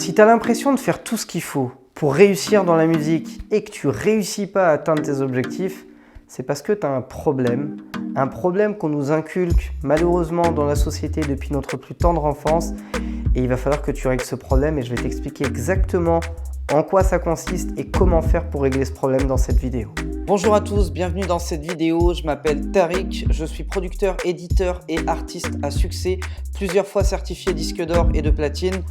Si tu as l'impression de faire tout ce qu'il faut pour réussir dans la musique et que tu ne réussis pas à atteindre tes objectifs, c'est parce que tu as un problème qu'on nous inculque malheureusement dans la société depuis notre plus tendre enfance, et il va falloir que tu règles ce problème et je vais t'expliquer exactement en quoi ça consiste et comment faire pour régler ce problème dans cette vidéo. Bonjour à tous, bienvenue dans cette vidéo. Je m'appelle Tariq, je suis producteur, éditeur et artiste à succès, plusieurs fois certifié disque d'or et de platine.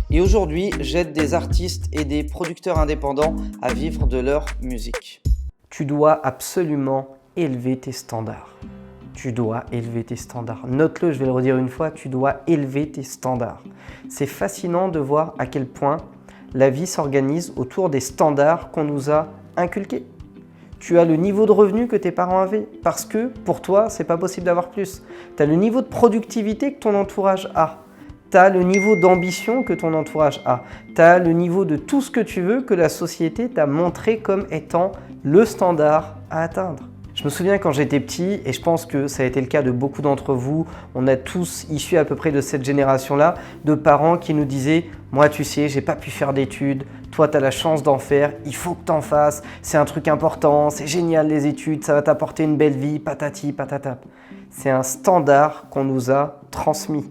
Et aujourd'hui, j'aide des artistes et des producteurs indépendants à vivre de leur musique. Tu dois absolument élever tes standards. Tu dois élever tes standards. Note-le, je vais le redire une fois, tu dois élever tes standards. C'est fascinant de voir à quel point la vie s'organise autour des standards qu'on nous a inculqués. Tu as le niveau de revenu que tes parents avaient parce que pour toi, c'est pas possible d'avoir plus. Tu as le niveau de productivité que ton entourage a. Tu as le niveau d'ambition que ton entourage a. Tu as le niveau de tout ce que tu veux que la société t'a montré comme étant le standard à atteindre. Je me souviens quand j'étais petit, et je pense que ça a été le cas de beaucoup d'entre vous, on a tous issus à peu près de cette génération-là, de parents qui nous disaient « Moi, tu sais, j'ai pas pu faire d'études, toi, tu as la chance d'en faire, il faut que tu en fasses, c'est un truc important, c'est génial les études, ça va t'apporter une belle vie, patati, patata. » C'est un standard qu'on nous a transmis.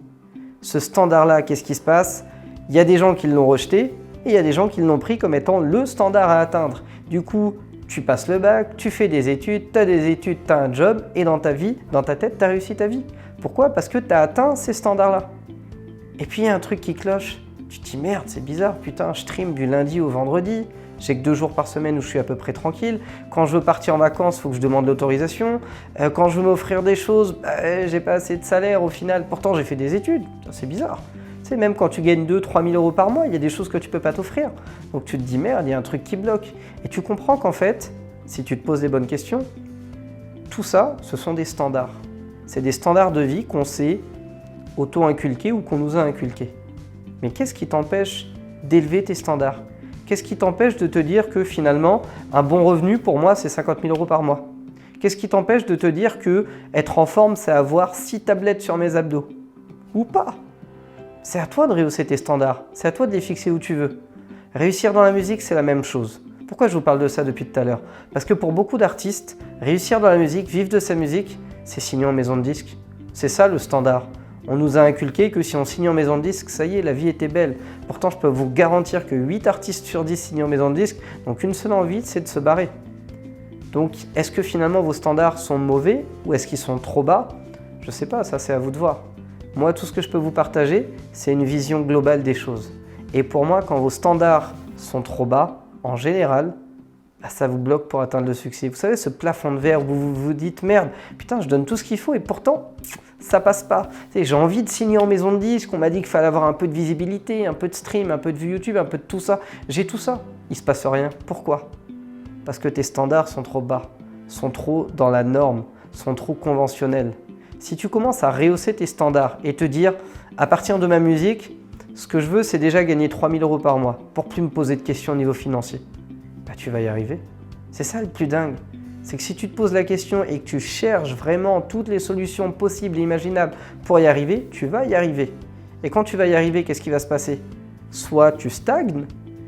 Ce standard-là, qu'est-ce qui se passe? Il y a des gens qui l'ont rejeté et il y a des gens qui l'ont pris comme étant le standard à atteindre. Du coup, tu passes le bac, tu fais des études, tu as des études, tu as un job et dans ta vie, dans ta tête, tu as réussi ta vie. Pourquoi? Parce que tu as atteint ces standards-là. Et puis il y a un truc qui cloche. Tu te dis merde, c'est bizarre, putain, je stream du lundi au vendredi. J'ai que 2 jours par semaine où je suis à peu près tranquille. Quand je veux partir en vacances, il faut que je demande l'autorisation. Quand je veux m'offrir des choses, j'ai pas assez de salaire au final. Pourtant, j'ai fait des études. C'est bizarre. Tu sais, même quand tu gagnes 2-3 000 euros par mois, il y a des choses que tu peux pas t'offrir. Donc tu te dis merde, il y a un truc qui bloque. Et tu comprends qu'en fait, si tu te poses les bonnes questions, tout ça, ce sont des standards. C'est des standards de vie qu'on s'est auto-inculqués ou qu'on nous a inculqués. Mais qu'est-ce qui t'empêche d'élever tes standards? Qu'est-ce qui t'empêche de te dire que finalement, un bon revenu pour moi, c'est 50 000 euros par mois? Qu'est-ce qui t'empêche de te dire que être en forme, c'est avoir 6 tablettes sur mes abdos? Ou pas? C'est à toi de rehausser tes standards, c'est à toi de les fixer où tu veux. Réussir dans la musique, c'est la même chose. Pourquoi je vous parle de ça depuis tout à l'heure? Parce que pour beaucoup d'artistes, réussir dans la musique, vivre de sa musique, c'est signer en maison de disque. C'est ça le standard. On nous a inculqué que si on signe en maison de disque, ça y est, la vie était belle. Pourtant, je peux vous garantir que 8 artistes sur 10 signent en maison de disque, donc une seule envie, c'est de se barrer. Donc, est-ce que finalement vos standards sont mauvais ou est-ce qu'ils sont trop bas? Je ne sais pas, ça c'est à vous de voir. Moi, tout ce que je peux vous partager, c'est une vision globale des choses. Et pour moi, quand vos standards sont trop bas, en général, ça vous bloque pour atteindre le succès. Vous savez, ce plafond de verre où vous vous dites « Merde, putain, je donne tout ce qu'il faut et pourtant, ça passe pas. » J'ai envie de signer en maison de disque, on m'a dit qu'il fallait avoir un peu de visibilité, un peu de stream, un peu de vue YouTube, un peu de tout ça. J'ai tout ça. Il se passe rien. Pourquoi? Parce que tes standards sont trop bas, sont trop dans la norme, sont trop conventionnels. Si tu commences à rehausser tes standards et te dire « À partir de ma musique, ce que je veux, c'est déjà gagner 3 000 euros par mois pour plus me poser de questions au niveau financier. » Bah, tu vas y arriver. C'est ça le plus dingue. C'est que si tu te poses la question et que tu cherches vraiment toutes les solutions possibles et imaginables pour y arriver, tu vas y arriver. Et quand tu vas y arriver, qu'est-ce qui va se passer? Soit tu stagnes,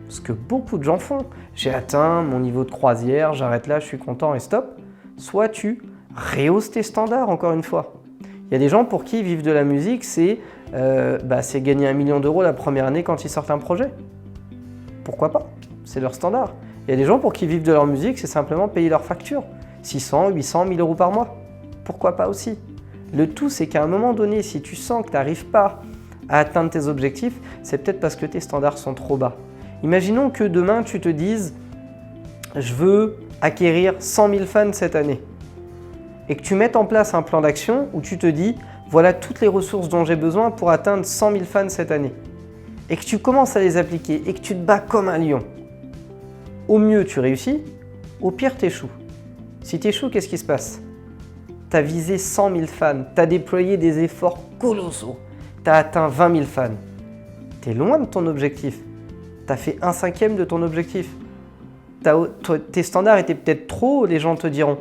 ce que beaucoup de gens font. J'ai atteint mon niveau de croisière, j'arrête là, je suis content et stop. Soit tu rehausses tes standards, encore une fois. Il y a des gens pour qui vivre de la musique, c'est gagner 1 million d'euros la première année quand ils sortent un projet. Pourquoi pas? C'est leur standard. Il y a des gens pour qui vivre de leur musique, c'est simplement payer leurs factures. 600, 800, 1000 euros par mois. Pourquoi pas aussi? Le tout, c'est qu'à un moment donné, si tu sens que tu n'arrives pas à atteindre tes objectifs, c'est peut-être parce que tes standards sont trop bas. Imaginons que demain, tu te dises « Je veux acquérir 100 000 fans cette année » et que tu mettes en place un plan d'action où tu te dis « Voilà toutes les ressources dont j'ai besoin pour atteindre 100 000 fans cette année » et que tu commences à les appliquer et que tu te bats comme un lion. Au mieux, tu réussis, au pire, tu échoues. Si tu échoues, qu'est-ce qui se passe? Tu as visé 100 000 fans, tu as déployé des efforts colossaux, tu as atteint 20 000 fans. Tu es loin de ton objectif. Tu as fait 1/5 de ton objectif. Tes standards étaient peut-être trop hauts, les gens te diront.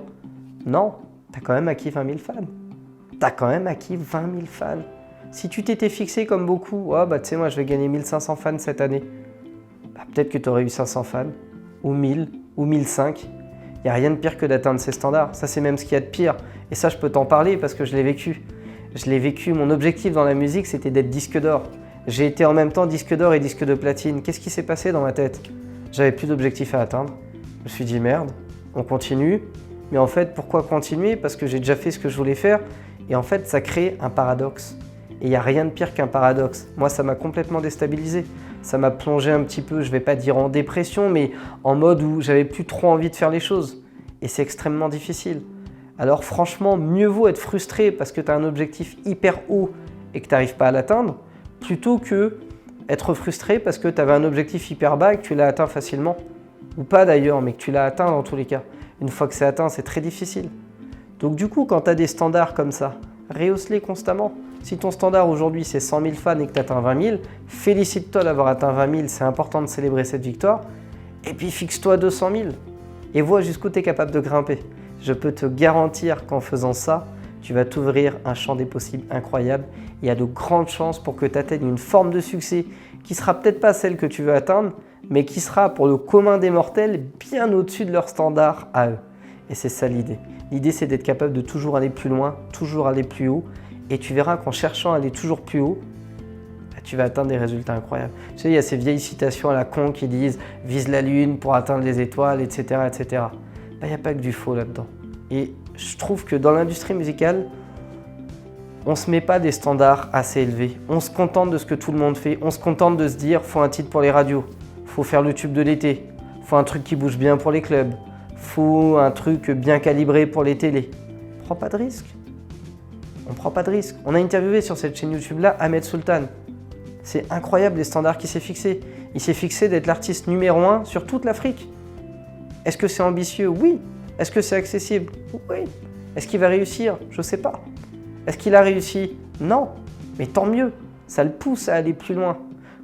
Non, tu as quand même acquis 20 000 fans. Tu as quand même acquis 20 000 fans. Si tu t'étais fixé comme beaucoup, oh, bah, tu sais, moi je vais gagner 1500 fans cette année, bah, peut-être que tu aurais eu 500 fans, ou 1000, ou 1005. Il n'y a rien de pire que d'atteindre ces standards. Ça, c'est même ce qu'il y a de pire. Et ça, je peux t'en parler parce que je l'ai vécu. Je l'ai vécu. Mon objectif dans la musique, c'était d'être disque d'or. J'ai été en même temps disque d'or et disque de platine. Qu'est-ce qui s'est passé dans ma tête? J'avais plus d'objectifs à atteindre. Je me suis dit merde, on continue. Mais en fait, pourquoi continuer? Parce que j'ai déjà fait ce que je voulais faire. Et en fait, ça crée un paradoxe. Et il n'y a rien de pire qu'un paradoxe. Moi, ça m'a complètement déstabilisé. Ça m'a plongé un petit peu, je ne vais pas dire en dépression, mais en mode où j'avais plus trop envie de faire les choses. Et c'est extrêmement difficile. Alors franchement, mieux vaut être frustré parce que tu as un objectif hyper haut et que tu n'arrives pas à l'atteindre, plutôt que être frustré parce que tu avais un objectif hyper bas et que tu l'as atteint facilement. Ou pas d'ailleurs, mais que tu l'as atteint dans tous les cas. Une fois que c'est atteint, c'est très difficile. Donc du coup, quand tu as des standards comme ça, rehausse-les constamment. Si ton standard aujourd'hui c'est 100 000 fans et que tu atteins 20 000, félicite-toi d'avoir atteint 20 000, c'est important de célébrer cette victoire. Et puis fixe-toi 200 000 et vois jusqu'où tu es capable de grimper. Je peux te garantir qu'en faisant ça, tu vas t'ouvrir un champ des possibles incroyable. Il y a de grandes chances pour que tu atteignes une forme de succès qui ne sera peut-être pas celle que tu veux atteindre, mais qui sera pour le commun des mortels bien au-dessus de leur standard à eux. Et c'est ça l'idée. L'idée, c'est d'être capable de toujours aller plus loin, toujours aller plus haut. Et tu verras qu'en cherchant à aller toujours plus haut, bah, tu vas atteindre des résultats incroyables. Tu sais, il y a ces vieilles citations à la con qui disent « vise la lune pour atteindre les étoiles, etc. etc. » Bah, il n'y a pas que du faux là-dedans. Et je trouve que dans l'industrie musicale, on ne se met pas des standards assez élevés. On se contente de ce que tout le monde fait. On se contente de se dire « faut un titre pour les radios, faut faire le tube de l'été, faut un truc qui bouge bien pour les clubs, faut un truc bien calibré pour les télés. » Prends pas de risque. On ne prend pas de risque. On a interviewé sur cette chaîne YouTube-là Ahmed Sultan. C'est incroyable les standards qu'il s'est fixés. Il s'est fixé d'être l'artiste numéro 1 sur toute l'Afrique. Est-ce que c'est ambitieux? Oui. Est-ce que c'est accessible? Oui. Est-ce qu'il va réussir? Je ne sais pas. Est-ce qu'il a réussi? Non. Mais tant mieux. Ça le pousse à aller plus loin.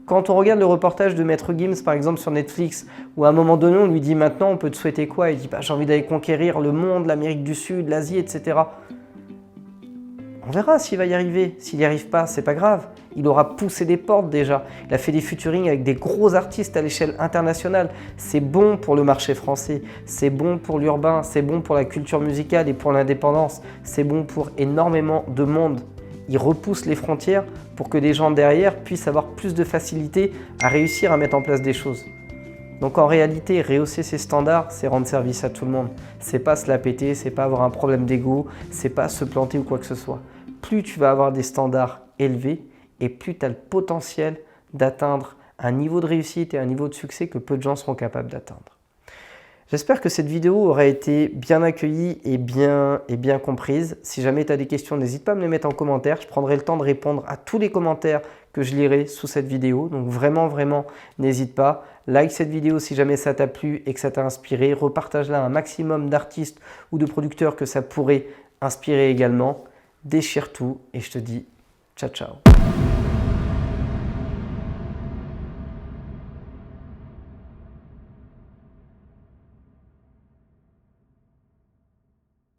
Quand on regarde le reportage de Maître Gims, par exemple, sur Netflix, où à un moment donné, on lui dit « Maintenant, on peut te souhaiter quoi ?» Il dit bah, « J'ai envie d'aller conquérir le monde, l'Amérique du Sud, l'Asie, etc. » On verra s'il va y arriver. S'il n'y arrive pas, c'est pas grave. Il aura poussé des portes déjà. Il a fait des featuring avec des gros artistes à l'échelle internationale. C'est bon pour le marché français. C'est bon pour l'urbain. C'est bon pour la culture musicale et pour l'indépendance. C'est bon pour énormément de monde. Il repousse les frontières pour que des gens derrière puissent avoir plus de facilité à réussir à mettre en place des choses. Donc en réalité, rehausser ses standards, c'est rendre service à tout le monde. C'est pas se la péter, c'est pas avoir un problème d'ego, c'est pas se planter ou quoi que ce soit. Plus tu vas avoir des standards élevés et plus tu as le potentiel d'atteindre un niveau de réussite et un niveau de succès que peu de gens seront capables d'atteindre. J'espère que cette vidéo aura été bien accueillie et bien comprise. Si jamais tu as des questions, n'hésite pas à me les mettre en commentaire. Je prendrai le temps de répondre à tous les commentaires que je lirai sous cette vidéo. Donc vraiment, n'hésite pas. Like cette vidéo si jamais ça t'a plu et que ça t'a inspiré. Repartage-la à un maximum d'artistes ou de producteurs que ça pourrait inspirer également. Déchire tout et je te dis ciao ciao.